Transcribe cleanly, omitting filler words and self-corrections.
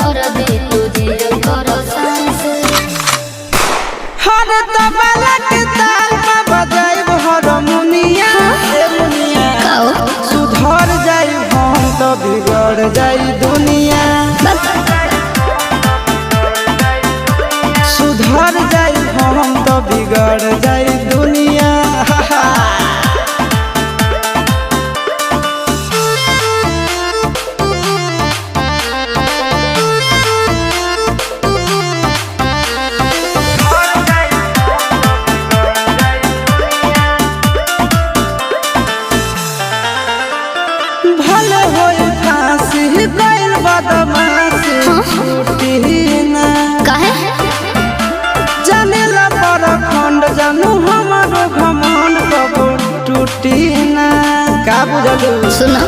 कर दे तुझे करो सांस हर तबला के ताल में बजाइब हारमोनिया ए मुनिया सुधर जाई हम तो बिगड़ जाई दुनिया सुधर जाई हम तो बिगड़ जाई दुनिया भले होई फांसी गइल बदमाशी छूटी ना काहे जानेला पर खंड जानू हमारो घमंड कबो टूटी ना का बुझलू सुनो